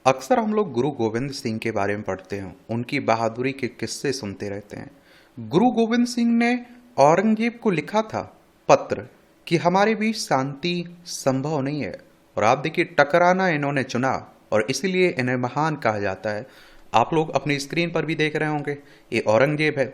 अक्सर हम लोग गुरु गोविंद सिंह के बारे में पढ़ते हैं, उनकी बहादुरी के किस्से सुनते रहते हैं। गुरु गोविंद सिंह ने औरंगजेब को लिखा था पत्र कि हमारे बीच शांति संभव नहीं है, और आप देखिए टकराना इन्होंने चुना और इसीलिए इन्हें महान कहा जाता है। आप लोग अपनी स्क्रीन पर भी देख रहे होंगे, ये औरंगजेब है।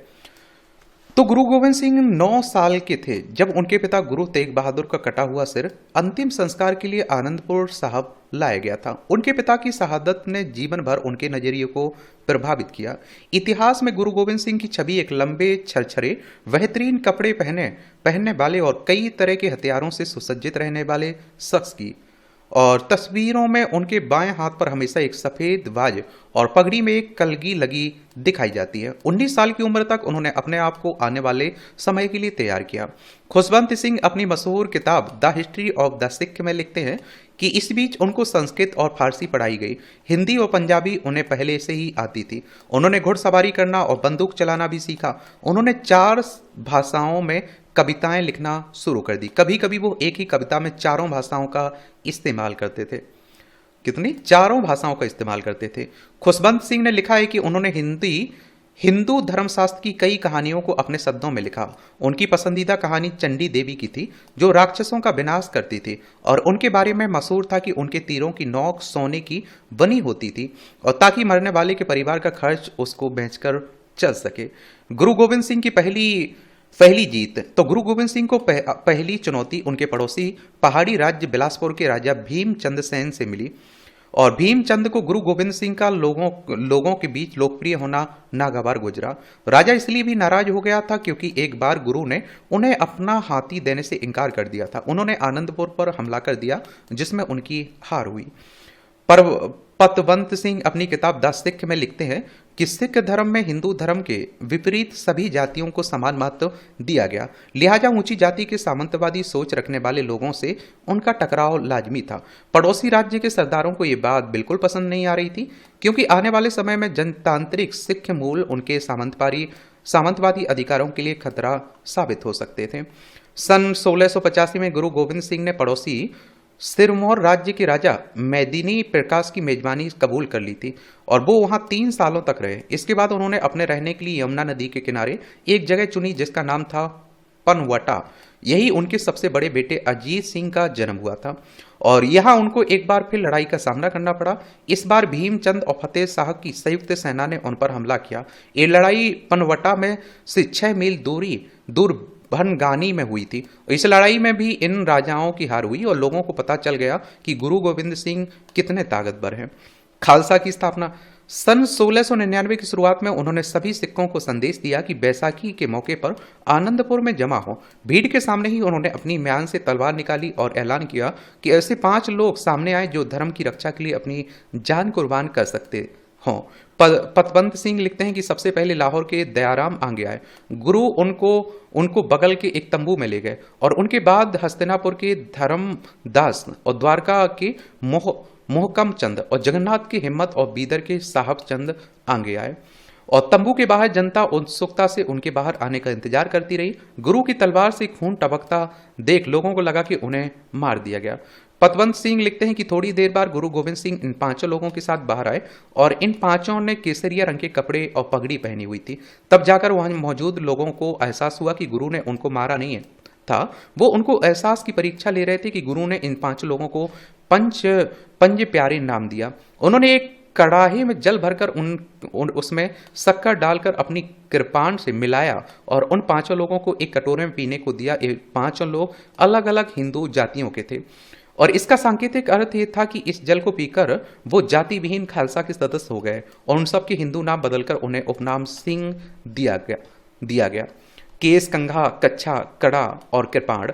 तो गुरु गोविंद सिंह 9 साल के थे जब उनके पिता गुरु तेग बहादुर का कटा हुआ सिर अंतिम संस्कार के लिए आनंदपुर साहब लाया गया था। उनके पिता की शहादत ने जीवन भर उनके नजरिए को प्रभावित किया। इतिहास में गुरु गोविंद सिंह की छवि एक लंबे छरछरे बेहतरीन कपड़े पहनने वाले और कई तरह के हथियारों से सुसज्जित रहने वाले शख्स की, और तस्वीरों में उनके बाएं हाथ पर हमेशा एक सफेद बाज और पगड़ी में एक कलगी लगी दिखाई जाती है। 19 साल की उम्र तक उन्होंने अपने आप को आने वाले समय के लिए तैयार किया। खुशवंत सिंह अपनी मशहूर किताब the history of the Sikh में लिखते हैं कि इस बीच उनको संस्कृत और फारसी पढ़ाई गई। हिंदी और पंजाबी उन्हें पहले से ही आती थी। उन्होंने घुड़सवारी करना और बंदूक चलाना भी सीखा। उन्होंने 4 भाषाओं में कविताएं लिखना शुरू कर दी। कभी कभी वो एक ही कविता में 4 भाषाओं का इस्तेमाल करते थे। कितनी 4 भाषाओं का इस्तेमाल करते थे। खुशवंत सिंह ने लिखा है कि उन्होंने हिंदू धर्मशास्त्र की कई कहानियों को अपने शब्दों में लिखा। उनकी पसंदीदा कहानी चंडी देवी की थी, जो राक्षसों का विनाश करती थी, और उनके बारे में मशहूर था कि उनके तीरों की नोक सोने की बनी होती थी, और ताकि मरने वाले के परिवार का खर्च उसको बेचकर चल सके। गुरु गोविंद सिंह की पहली जीत। तो गुरु गोविंद सिंह को पहली चुनौती उनके पड़ोसी पहाड़ी राज्य बिलासपुर के राजा भीमचंद सेन से मिली, और भीमचंद को गुरु गोविंद सिंह का लोगों के बीच लोकप्रिय होना नागवार गुजरा। राजा इसलिए भी नाराज हो गया था क्योंकि एक बार गुरु ने उन्हें अपना हाथी देने से इनकार कर दिया था। उन्होंने आनंदपुर पर हमला कर दिया, जिसमें उनकी हार हुई। पर पतवंत सिंह अपनी किताब द सिख में लिखते हैं कि सिख धर्म में हिंदू धर्म के विपरीत सभी जातियों को समान महत्व दिया गया, लिहाजा ऊंची जाति के सामंतवादी सोच रखने वाले लोगों से उनका टकराव लाजमी था। पड़ोसी राज्य के सरदारों को यह बात बिल्कुल पसंद नहीं आ रही थी, क्योंकि आने वाले समय में जनतांत्रिक सिख मूल उनके सामंतवादी अधिकारों के लिए खतरा साबित हो सकते थे। सन 1685 में गुरु गोविंद सिंह ने पड़ोसी सिरमौर राज्य के राजा मैदिनी प्रकाश की मेजबानी कबूल कर ली थी, और वो वहां 3 सालों तक रहे। इसके बाद उन्होंने अपने रहने के लिए यमुना नदी के किनारे एक जगह चुनी जिसका नाम था पनवटा। यही उनके सबसे बड़े बेटे अजीत सिंह का जन्म हुआ था, और यहां उनको एक बार फिर लड़ाई का सामना करना पड़ा। इस बार भीमचंद और फतेह शाह की संयुक्त सेना ने उन पर हमला किया। ये लड़ाई पनवटा में से 6 मील दूर भनगानी में हुई थी। इस लड़ाई में भी इन राजाओं की हार हुई, और लोगों को पता चल गया कि गुरु गोविंद सिंह कितने ताकतवर हैं। खालसा की स्थापना सन 1699 की शुरुआत में उन्होंने सभी सिखों को संदेश दिया कि बैसाखी के मौके पर आनंदपुर में जमा हो। भीड़ के सामने ही उन्होंने अपनी म्यान से तलवार निकाली और ऐलान किया कि ऐसे 5 लोग सामने आए जो धर्म की रक्षा के लिए अपनी जान कुर्बान कर सकते हों। पतवंत सिंह लिखते हैं कि सबसे पहले लाहौर के दयाराम आगे आए। गुरु उनको बगल के एक तंबू में ले गए, और उनके बाद हस्तिनापुर के धर्मदास और द्वारका के मोहकम चंद और जगन्नाथ की हिम्मत और बीदर के साहब चंद आगे आए, और तंबू के बाहर जनता उत्सुकता से उनके बाहर आने का इंतजार करती रही। गुरु की तलवार से खून टपकता देख लोगों को लगा कि उन्हें मार दिया गया। पतवंत सिंह लिखते हैं कि थोड़ी देर बाद गुरु गोविंद सिंह इन 5 लोगों के साथ बाहर आए, और इन 5 ने केसरिया रंग के कपड़े और पगड़ी पहनी हुई थी। तब जाकर वहां मौजूद लोगों को एहसास हुआ कि गुरु ने उनको मारा नहीं था। वो उनको एहसास की परीक्षा ले रहे थे कि गुरु ने इन 5 लोगों को पंज प्यारे नाम दिया। उन्होंने एक कड़ाही में जल भरकर उसमें शक्कर डालकर अपनी कृपाण से मिलाया और उन 5 लोगों को एक कटोरे में पीने को दिया। ये 5 लोग अलग अलग हिंदू जातियों के थे, और इसका सांकेतिक अर्थ ये था कि इस जल को पीकर वो जाति विहीन खालसा के सदस्य हो गए, और उन सब के हिंदू नाम बदलकर उन्हें उपनाम सिंह दिया गया। केस, कंघा, कच्छा, कड़ा और कृपाण।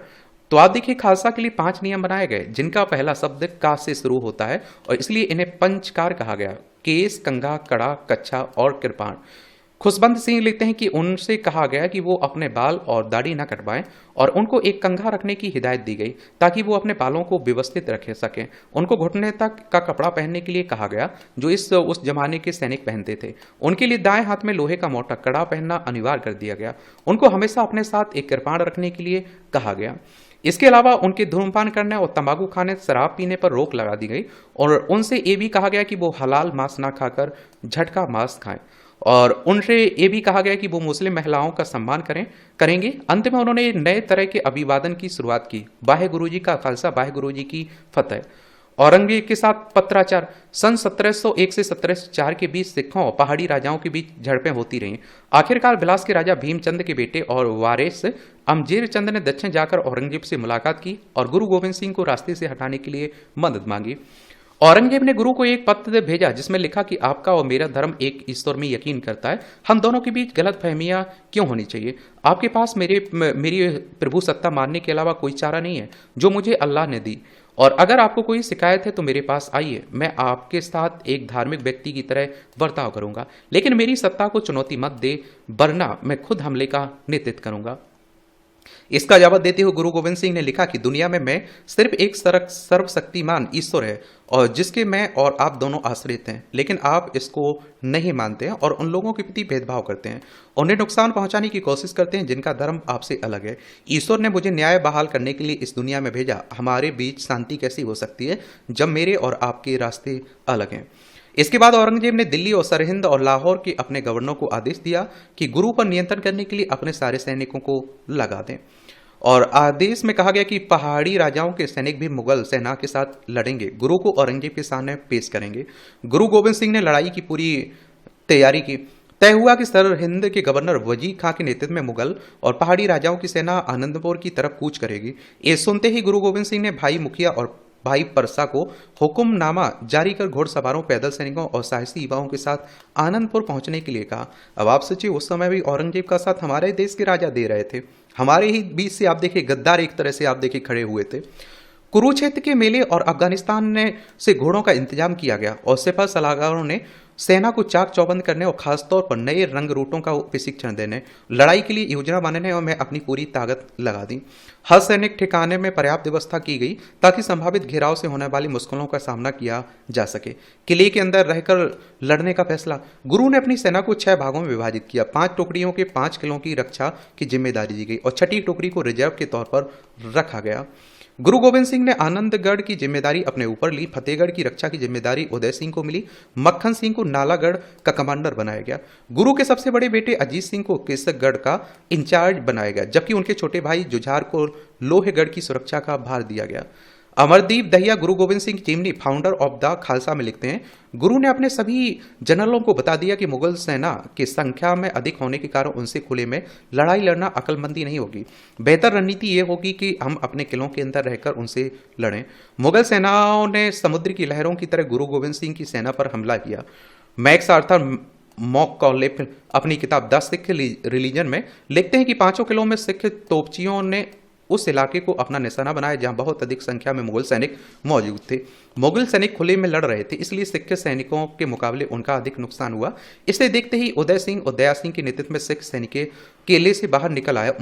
तो आप देखिए, खालसा के लिए 5 नियम बनाए गए, जिनका पहला शब्द का से शुरू होता है, और इसलिए इन्हें पंचकार कहा गया। केस, कंघा, कड़ा, कच्छा और कृपाण। खुशबंद सिंह लिखते हैं कि उनसे कहा गया कि वो अपने बाल और दाढ़ी न कटवाएं और उनको एक कंघा रखने की हिदायत दी गई ताकि वो अपने बालों को व्यवस्थित रख सकें। उनको घुटने तक का कपड़ा पहनने के लिए कहा गया जो उस जमाने के सैनिक पहनते थे। उनके लिए दाएं हाथ में लोहे का मोटा कड़ा पहनना अनिवार्य कर दिया गया। उनको हमेशा अपने साथ एक कृपाण रखने के लिए कहा गया। इसके अलावा उनके धूम्रपान करने और तंबाकू खाने, शराब पीने पर रोक लगा दी गई और उनसे ये भी कहा गया कि वो हलाल मांस ना खाकर झटका मांस खाएं और उनसे ये भी कहा गया कि वो मुस्लिम महिलाओं का सम्मान करेंगे। अंत में उन्होंने नए तरह के अभिवादन की शुरुआत की। वाहे गुरु जी का खालसा, वाहे गुरु जी की फतेह। औरंगजेब के साथ पत्राचार। सन 1701 से 1704 के बीच सिखों और पहाड़ी राजाओं के बीच झड़पें होती रहीं। आखिरकार बिलास के राजा भीमचंद के बेटे और वारिस अमजेर चंद ने दक्षिण जाकर औरंगजेब से मुलाकात की और गुरु गोविंद सिंह को रास्ते से हटाने के लिए मदद मांगी। औरंगजेब ने गुरु को एक पत्र भेजा जिसमें लिखा कि आपका और मेरा धर्म एक ईश्वर में यकीन करता है। हम दोनों के बीच गलत फहमियां क्यों होनी चाहिए? आपके पास मेरी प्रभु सत्ता मानने के अलावा कोई चारा नहीं है जो मुझे अल्लाह ने दी, और अगर आपको कोई शिकायत है तो मेरे पास आइए। मैं आपके साथ एक धार्मिक व्यक्ति की तरह बर्ताव करूंगा, लेकिन मेरी सत्ता को चुनौती मत दे, वरना मैं खुद हमले का नेतृत्व करूंगा। इसका जवाब देते हुए गुरु गोविंद सिंह ने लिखा कि दुनिया में मैं सिर्फ एक सर्वशक्तिमान ईश्वर है और जिसके मैं और आप दोनों आश्रित हैं, लेकिन आप इसको नहीं मानते हैं और उन लोगों के प्रति भेदभाव करते हैं, उन्हें नुकसान पहुंचाने की कोशिश करते हैं जिनका धर्म आपसे अलग है। ईश्वर ने मुझे न्याय बहाल करने के लिए इस दुनिया में भेजा। हमारे बीच शांति कैसी हो सकती है जब मेरे और आपके रास्ते अलग हैं? इसके बाद औरंगजेब ने दिल्ली और सरहिंद और लाहौर के अपने गवर्नर को आदेश दिया कि गुरु पर नियंत्रण करने के लिए अपने सारे सैनिकों को लगा दें और आदेश में कहा गया कि पहाड़ी राजाओं के सैनिक भी मुगल सेना के साथ लड़ेंगे, गुरु को औरंगजेब के सामने पेश करेंगे। गुरु गोविंद सिंह ने लड़ाई की पूरी तैयारी की। तय हुआ कि सरहिंद के गवर्नर वजीर खां के नेतृत्व में मुगल और पहाड़ी राजाओं की सेना आनंदपुर की तरफ कूच करेगी। ये सुनते ही गुरु गोविंद सिंह ने भाई मुखिया और भाई परसा को हुक्मनामा जारी कर घोड़सवारों, पैदल सैनिकों और साहसी युवाओं के साथ आनंदपुर पहुंचने के लिए कहा। अब आप सोचिए, उस समय भी औरंगजेब का साथ हमारे देश के राजा दे रहे थे। हमारे ही बीच से आप देखिए गद्दार एक तरह से आप देखिए खड़े हुए थे। कुरुक्षेत्र के मेले और अफगानिस्तान से घोड़ों का इंतजाम किया गया और सिपह सलाहकारों ने सेना को चाक चौबंद करने और खासतौर पर नए रंग रूटों का प्रशिक्षण देने, लड़ाई के लिए योजना बनाने और मैं अपनी पूरी ताकत लगा दी। हर सैनिक ठिकाने में पर्याप्त व्यवस्था की गई ताकि संभावित घेराव से होने वाली मुश्किलों का सामना किया जा सके। किले के अंदर रहकर लड़ने का फैसला। गुरु ने अपनी सेना को 6 भागों में विभाजित किया। 5 टुकड़ियों के 5 किलों की रक्षा की जिम्मेदारी दी गई और 6ठी टुकड़ी को रिजर्व के तौर पर रखा गया। गुरु गोविंद सिंह ने आनंदगढ़ की जिम्मेदारी अपने ऊपर ली। फतेहगढ़ की रक्षा की जिम्मेदारी उदय सिंह को मिली। मक्खन सिंह को नालागढ़ का कमांडर बनाया गया। गुरु के सबसे बड़े बेटे अजीत सिंह को केसरगढ़ का इंचार्ज बनाया गया, जबकि उनके छोटे भाई जुझार को लोहेगढ़ की सुरक्षा का भार दिया गया। अमरदीप दहिया गुरु Govind Singh chimney, founder of the Khalsa, में लिखते हैं, गुरु ने अपने सभी जनरलों को बता दिया कि मुगल सेना की संख्या में अधिक होने के कारण उनसे खुले में लड़ाई लड़ना अक्लमंदी नहीं होगी। बेहतर रणनीति ये होगी कि हम अपने किलों के अंदर रहकर उनसे लड़ें। मुगल सेनाओं ने समुद्र की लहरों की तरह गुरु गोविंद सिंह की सेना पर हमला किया। मैक्स आर्थर मॉककॉलिफ अपनी किताब द सिख रिलीजन में लिखते हैं कि 5 किलों में सिख तोपचियों ने उस इलाके को अपना निशाना बनाया जहां बहुत अधिक संख्या में मुगल सैनिक मौजूद थे। मुगल सैनिक खुले में लड़ रहे थे, इसलिए सिख सैनिकों के मुकाबले उनका अधिक नुकसान हुआ। इसे देखते ही उदय सिंह और दया सिंह के नेतृत्व में सिख सैनिक किले से बाहर निकल आए,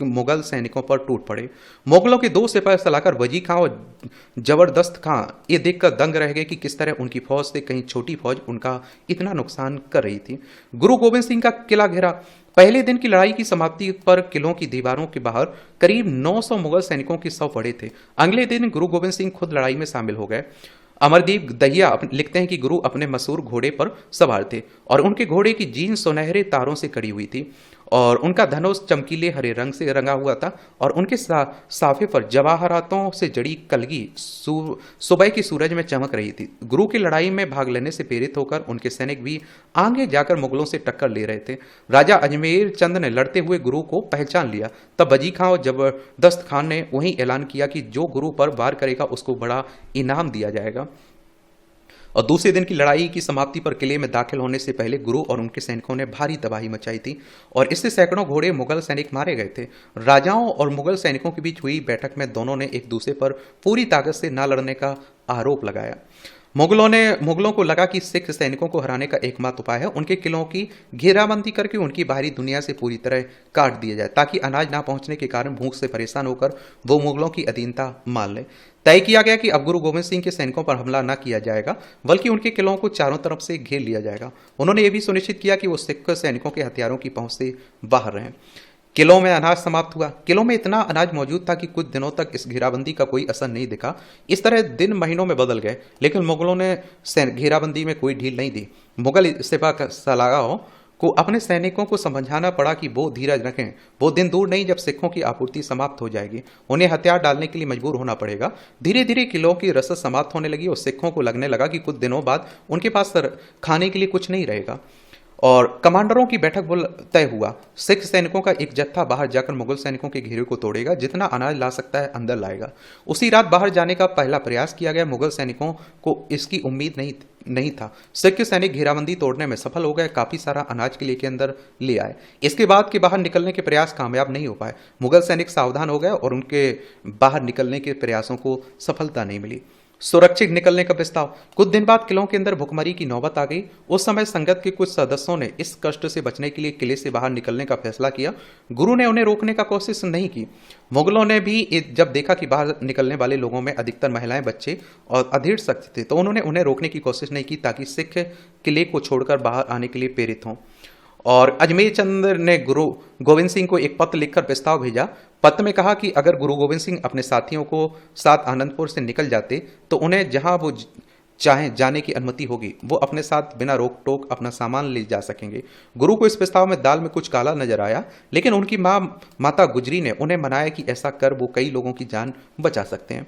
मुगल सैनिकों पर टूट पड़े। मुगलों के 2 सिपाही सलाहकार वजीर खां और जबरदस्त खां ये देखकर दंग रह गए कि किस तरह उनकी फौज से कहीं छोटी फौज उनका इतना नुकसान कर रही थी। गुरु गोविंद सिंह का किला घेरा। पहले दिन की लड़ाई की समाप्ति पर किलों की दीवारों के बाहर करीब 900 मुगल सैनिकों के शव पड़े थे। अगले दिन गुरु गोविंद सिंह खुद लड़ाई में शामिल हो गए। अमरदीप दहिया लिखते हैं कि गुरु अपने मशहूर घोड़े पर सवार थे और उनके घोड़े की जीन सुनहरे तारों से कड़ी हुई थी और उनका धनुष चमकीले हरे रंग से रंगा हुआ था और उनके साफे पर जवाहरातों से जड़ी कलगी सुबह की सूरज में चमक रही थी। गुरु की लड़ाई में भाग लेने से प्रेरित होकर उनके सैनिक भी आगे जाकर मुगलों से टक्कर ले रहे थे। राजा अजमेर चंद ने लड़ते हुए गुरु को पहचान लिया। तब वजीर खां और जबरदस्त खान ने वही ऐलान किया कि जो गुरु पर वार करेगा उसको बड़ा इनाम दिया जाएगा। और दूसरे दिन की लड़ाई की समाप्ति पर किले में दाखिल होने से पहले गुरु और उनके सैनिकों ने भारी तबाही मचाई थी और इससे सैकड़ों घोड़े मुगल सैनिक मारे गए थे। राजाओं और मुगल सैनिकों के बीच हुई बैठक में दोनों ने एक दूसरे पर पूरी ताकत से न लड़ने का आरोप लगाया। मुगलों को लगा कि सिख सैनिकों को हराने का एकमात्र उपाय है उनके किलों की घेराबंदी करके उनकी बाहरी दुनिया से पूरी तरह काट दिया जाए, ताकि अनाज ना पहुंचने के कारण भूख से परेशान होकर वो मुगलों की अधीनता मान ले। तय किया गया कि अब गुरु गोविंद सिंह के सैनिकों पर हमला न किया जाएगा, बल्कि उनके किलों को चारों तरफ से घेर लिया जाएगा। उन्होंने ये भी सुनिश्चित किया कि वो सिख सैनिकों के हथियारों की पहुंच से बाहर रहें। किलों में अनाज समाप्त हुआ। किलों में इतना अनाज मौजूद था कि कुछ दिनों तक इस घेराबंदी का कोई असर नहीं दिखा। इस तरह दिन महीनों में बदल गए, लेकिन मुगलों ने घेराबंदी में कोई ढील नहीं दी। मुगल सिपह सलारों को अपने सैनिकों को समझाना पड़ा कि वो धीरज रखें। वो दिन दूर नहीं जब सिखों की आपूर्ति समाप्त हो जाएगी, उन्हें हथियार डालने के लिए मजबूर होना पड़ेगा। धीरे धीरे किलों की रसद समाप्त होने लगी और सिखों को लगने लगा कि कुछ दिनों बाद उनके पास खाने के लिए कुछ नहीं रहेगा। और कमांडरों की बैठक तय हुआ। सिख सैनिकों का एक जत्था बाहर जाकर मुगल सैनिकों के घेरे को तोड़ेगा, जितना अनाज ला सकता है अंदर लाएगा। उसी रात बाहर जाने का पहला प्रयास किया गया। मुगल सैनिकों को इसकी उम्मीद नहीं था। सिख सैनिक घेराबंदी तोड़ने में सफल हो गए, काफी सारा अनाज के लेके अंदर ले आए। इसके बाद के बाहर निकलने के प्रयास कामयाब नहीं हो पाए। मुगल सैनिक सावधान हो गए और उनके बाहर निकलने के प्रयासों को सफलता नहीं मिली। सुरक्षित निकलने का प्रस्ताव। कुछ दिन बाद किलों के अंदर भुखमरी की नौबत आ गई। उस समय संगत के कुछ सदस्यों ने इस कष्ट से बचने के लिए किले से बाहर निकलने का फैसला किया। गुरु ने उन्हें रोकने का कोशिश नहीं की। मुगलों ने भी जब देखा कि बाहर निकलने वाले लोगों में अधिकतर महिलाएं, बच्चे और अधीर शक्ति थे, तो उन्होंने उन्हें रोकने की कोशिश नहीं की, ताकि सिख किले को छोड़कर बाहर आने के लिए प्रेरित हों। और अजमेर चंद ने गुरु गोविंद सिंह को एक पत्र लिखकर प्रस्ताव भेजा। पत्र में कहा कि अगर गुरु गोविंद सिंह अपने साथियों को साथ आनंदपुर से निकल जाते तो उन्हें जहां वो चाहे जाने की अनुमति होगी। वो अपने साथ बिना रोक टोक अपना सामान ले जा सकेंगे। गुरु को इस प्रस्ताव में दाल में कुछ काला नजर आया, लेकिन उनकी माता गुजरी ने उन्हें मनाया कि ऐसा कर वो कई लोगों की जान बचा सकते हैं।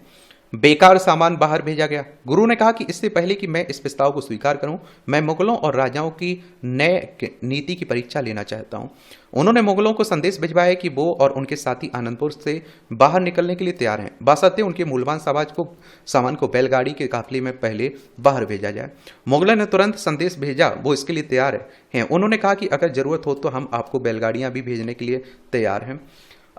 बेकार सामान बाहर भेजा गया। गुरु ने कहा कि इससे पहले कि मैं इस प्रस्ताव को स्वीकार करूं, मैं मुगलों और राजाओं की नए नीति की परीक्षा लेना चाहता हूं। उन्होंने मुगलों को संदेश भिजवाया कि वो और उनके साथी आनंदपुर से बाहर निकलने के लिए तैयार हैं, बशर्ते उनके मूल्यवान सामान को बैलगाड़ी के काफिले में पहले बाहर भेजा जाए। मुगलों ने तुरंत संदेश भेजा, वो इसके लिए तैयार हैं। उन्होंने कहा कि अगर जरूरत हो तो हम आपको बैलगाड़ियां भी भेजने के लिए तैयार हैं।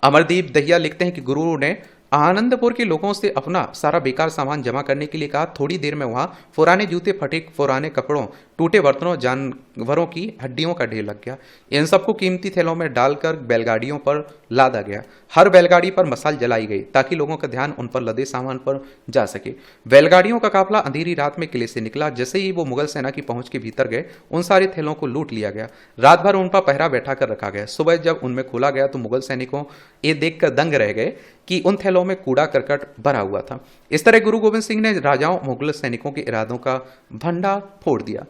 अमरदीप दहिया लिखते हैं कि गुरु ने आनंदपुर के लोगों से अपना सारा बेकार सामान जमा करने के लिए कहा। थोड़ी देर में वहां पुराने जूते, फटे पुराने कपड़ों, टूटे बर्तनों, जानवरों की हड्डियों का ढेर लग गया। इन सबको कीमती थैलों में डालकर बैलगाड़ियों पर लादा गया। हर बैलगाड़ी पर मशाल जलाई गई ताकि लोगों का ध्यान उन पर लदे सामान पर जा सके। बैलगाड़ियों का काफिला अंधेरी रात में किले से निकला। जैसे ही वो मुगल सेना की पहुंच के भीतर गए, उन सारे थैलों को लूट लिया गया। रात भर उन पर पहरा बैठा कर रखा गया। सुबह जब उनमें खोला गया तो मुगल सैनिकों ये देखकर दंग रह गए कि उन थैलों में कूड़ा करकट भरा हुआ था। इस तरह गुरु गोविंद सिंह ने राजाओं मुगल सैनिकों के इरादों का भंडा फोड़ दिया।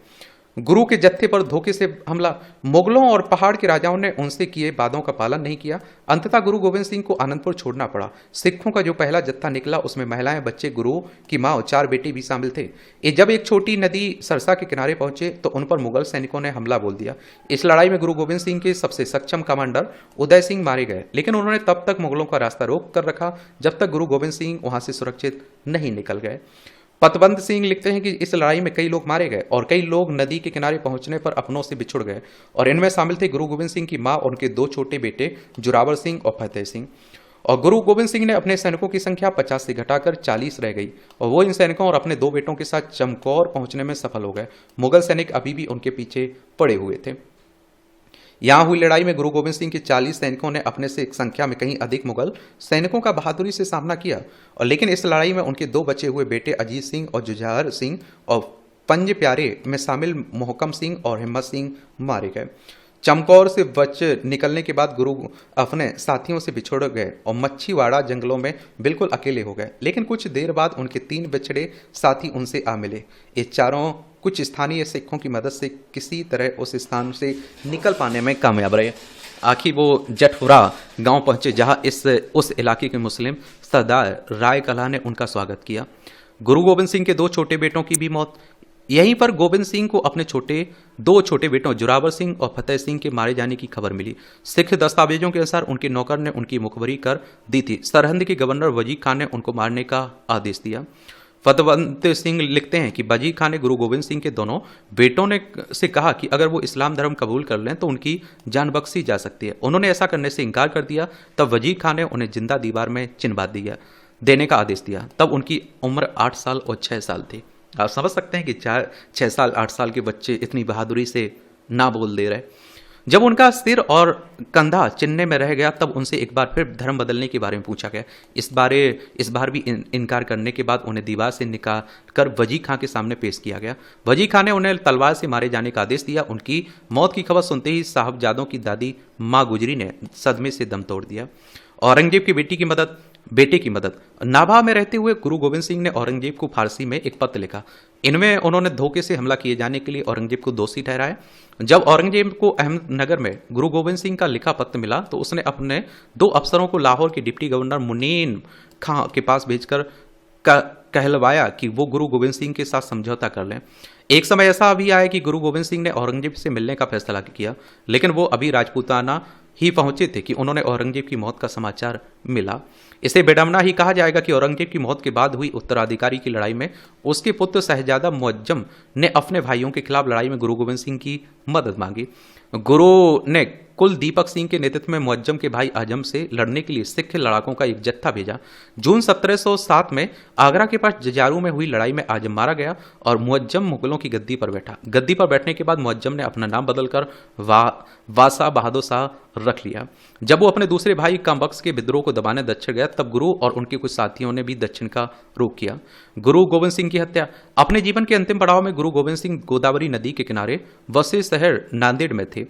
गुरु के जत्थे पर धोखे से हमला। मुगलों और पहाड़ के राजाओं ने उनसे किए वादों का पालन नहीं किया। अंततः गुरु गोविंद सिंह को आनंदपुर छोड़ना पड़ा। सिखों का जो पहला जत्था निकला उसमें महिलाएं, बच्चे, गुरु की मां और 4 बेटे भी शामिल थे। ये जब एक छोटी नदी सरसा के किनारे पहुंचे तो उन पर मुगल सैनिकों ने हमला बोल दिया। इस लड़ाई में गुरु गोविंद सिंह के सबसे सक्षम कमांडर उदय सिंह मारे गए, लेकिन उन्होंने तब तक मुगलों का रास्ता रोक कर रखा जब तक गुरु गोविंद सिंह वहां से सुरक्षित नहीं निकल गए। पतवंत सिंह लिखते हैं कि इस लड़ाई में कई लोग मारे गए और कई लोग नदी के किनारे पहुंचने पर अपनों से बिछुड़ गए, और इनमें शामिल थे गुरु गोविंद सिंह की मां और उनके 2 छोटे बेटे जोरावर सिंह और फतेह सिंह। और गुरु गोविंद सिंह ने अपने सैनिकों की संख्या 50 से घटाकर 40 रह गई और वो इन सैनिकों और अपने 2 बेटों के साथ चमकौर पहुंचने में सफल हो गए। मुगल सैनिक अभी भी उनके पीछे पड़े हुए थे। यहां हुई लड़ाई में गुरु गोविंद सिंह के 40 सैनिकों ने अपने से संख्या में कहीं अधिक मुगल सैनिकों का बहादुरी से सामना किया, और लेकिन इस लड़ाई में उनके 2 बचे हुए बेटे अजीत सिंह और जुझार सिंह और पंज प्यारे में शामिल मोहकम सिंह और हिम्मत सिंह मारे गए। चमकौर से बच निकलने के बाद गुरु अपने साथियों से बिछुड़ गए और मच्छीवाड़ा जंगलों में बिल्कुल अकेले हो गए। लेकिन कुछ देर बाद उनके 3 बिछड़े साथी उनसे आ मिले। ये चारों कुछ स्थानीय सिखों की मदद से किसी तरह उस स्थान से निकल पाने में कामयाब रहे। आखिर वो जटहुरा गांव पहुंचे जहां उस इलाके के मुस्लिम सरदार राय कला ने उनका स्वागत किया। गुरु गोविंद सिंह के 2 छोटे बेटों की भी मौत। यहीं पर गोविंद सिंह को अपने 2 छोटे बेटों जोरावर सिंह और फतेह सिंह के मारे जाने की खबर मिली। सिख दस्तावेजों के अनुसार उनके नौकर ने उनकी मुखबरी कर दी थी। सरहिंद के गवर्नर वजीर खान ने उनको मारने का आदेश दिया। फतवंत सिंह लिखते हैं कि वजीर खान ने गुरु गोविंद सिंह के दोनों बेटों से कहा कि अगर वो इस्लाम धर्म कबूल कर लें तो उनकी जान बख्शी जा सकती है। उन्होंने ऐसा करने से इनकार कर दिया। तब वजीर खान ने उन्हें जिंदा दीवार में चिनवा देने का आदेश दिया। तब उनकी उम्र 8 साल और 6 साल थी। आप समझ सकते हैं कि 6 साल 8 साल के बच्चे इतनी बहादुरी से ना बोल दे रहे। जब उनका सिर और कंधा चिन्ह में रह गया तब उनसे एक बार फिर धर्म बदलने के बारे में पूछा गया। इस बार भी इनकार करने के बाद उन्हें दीवार से निकाल कर वजी खां के सामने पेश किया गया। वजी खां ने उन्हें तलवार से मारे जाने का आदेश दिया। उनकी मौत की खबर सुनते ही साहबजादों की दादी माँ गुजरी ने सदमे से दम तोड़ दिया। औरंगजेब की बेटे की मदद। नाभा में रहते हुए गुरु गोविंद सिंह ने औरंगजेब को फारसी में एक पत्र लिखा। इनमें उन्होंने धोखे से हमला किए जाने के लिए औरंगजेब को दोषी ठहराया। जब औरंगजेब को अहमदनगर में गुरु गोविंद सिंह का लिखा पत्र मिला तो उसने अपने 2 अफसरों को लाहौर के डिप्टी गवर्नर मुनीन खां के पास भेजकर कहलवाया कि वो गुरु गोविंद सिंह के साथ समझौता कर लें। एक समय ऐसा भी आया कि गुरु गोविंद सिंह ने औरंगजेब से मिलने का फैसला किया, लेकिन वो अभी राजपूताना ही पहुंचे थे कि उन्होंने औरंगजेब की मौत का समाचार मिला। इसे बेडमना ही कहा जाएगा कि औरंगजेब की मौत के बाद हुई उत्तराधिकारी की लड़ाई में उसके पुत्र शहजादा मुअज्जम ने अपने भाइयों के खिलाफ लड़ाई में गुरु गोविंद सिंह की मदद मांगी। गुरु ने कुल दीपक सिंह के नेतृत्व में मुअज्जम के भाई आजम से लड़ने के लिए सिख लड़ाकों का एक जत्था भेजा। जून 1707 में आगरा के पास जजारू में हुई लड़ाई में आजम मारा गया और मुअज्जम मुगलों की गद्दी पर बैठा। गद्दी पर बैठने के बाद मुअज्जम ने अपना नाम बदलकर वासा बहादुर शाह रख लिया। जब वो अपने दूसरे भाई कामबख्श के विद्रोह को दबाने दक्षिण गया तब गुरु और उनके कुछ साथियों ने भी दक्षिण का रुख किया। गुरु गोविंद सिंह की हत्या। अपने जीवन के अंतिम पड़ाव में गुरु गोविंद सिंह गोदावरी नदी के किनारे बसे शहर नांदेड़ में थे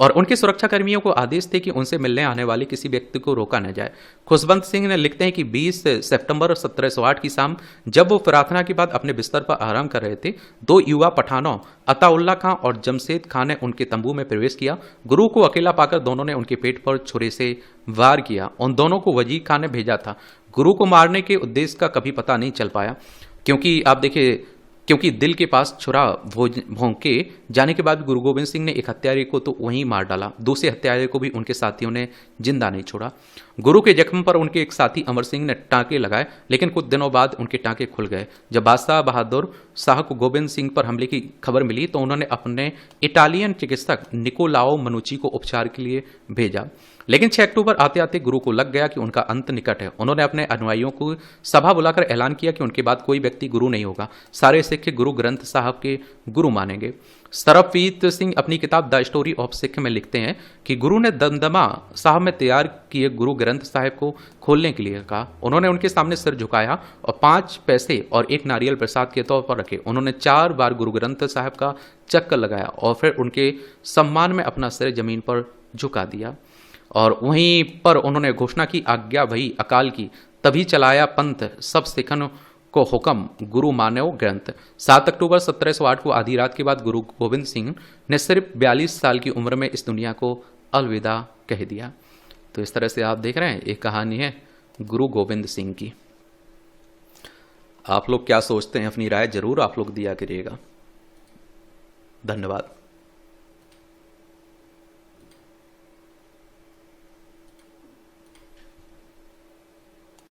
और उनके सुरक्षा कर्मियों को आदेश थे कि उनसे मिलने आने वाले किसी व्यक्ति को रोका न जाए। खुशवंत सिंह ने लिखते हैं कि 20 सितंबर 1708 की शाम जब वो प्रार्थना के बाद अपने बिस्तर पर आराम कर रहे थे, 2 युवा पठानों अताउल्ला खां और जमशेद खां ने उनके तंबू में प्रवेश किया। गुरु को अकेला पाकर दोनों ने उनके पेट पर छुरे से वार किया। उन दोनों को वजीर खां ने भेजा था। गुरु को मारने के उद्देश्य का कभी पता नहीं चल पाया, क्योंकि आप देखिए क्योंकि दिल के पास छुरा भोंक के जाने के बाद गुरु गोविंद सिंह ने एक हत्यारे को तो वहीं मार डाला, दूसरे हत्यारे को भी उनके साथियों ने जिंदा नहीं छोड़ा। गुरु के जख्म पर उनके एक साथी अमर सिंह ने टांके लगाए, लेकिन कुछ दिनों बाद उनके टांके खुल गए। जब बादशाह बहादुर शाह को गोविंद सिंह पर हमले की खबर मिली तो उन्होंने अपने इटालियन चिकित्सक निकोलाओ मनुची को उपचार के लिए भेजा, लेकिन 6 अक्टूबर आते आते गुरु को लग गया कि उनका अंत निकट है। उन्होंने अपने अनुयायियों को सभा बुलाकर ऐलान किया कि उनके बाद कोई व्यक्ति गुरु नहीं होगा, सारे सिख गुरु ग्रंथ साहब के गुरु मानेंगे। सरबजीत सिंह अपनी किताब द स्टोरी ऑफ सिख में लिखते हैं कि गुरु ने दमदमा साहब में तैयार किए गुरु ग्रंथ साहब को खोलने के लिए कहा। उन्होंने उनके सामने सिर झुकाया और 5 पैसे और 1 नारियल प्रसाद के तौर पर रखे। उन्होंने 4 बार गुरु ग्रंथ साहब का चक्कर लगाया और फिर उनके सम्मान में अपना सिर जमीन पर झुका दिया और वहीं पर उन्होंने घोषणा की, आज्ञा भई अकाल की, तभी चलाया पंथ सब सिखन को हुक्म, गुरु मानव ग्रंथ। 7 अक्टूबर 1708 को आधी रात के बाद गुरु गोविंद सिंह ने सिर्फ 42 साल की उम्र में इस दुनिया को अलविदा कह दिया। तो इस तरह से आप देख रहे हैं एक कहानी है गुरु गोविंद सिंह की। आप लोग क्या सोचते हैं, अपनी राय जरूर आप लोग दिया करिएगा। धन्यवाद।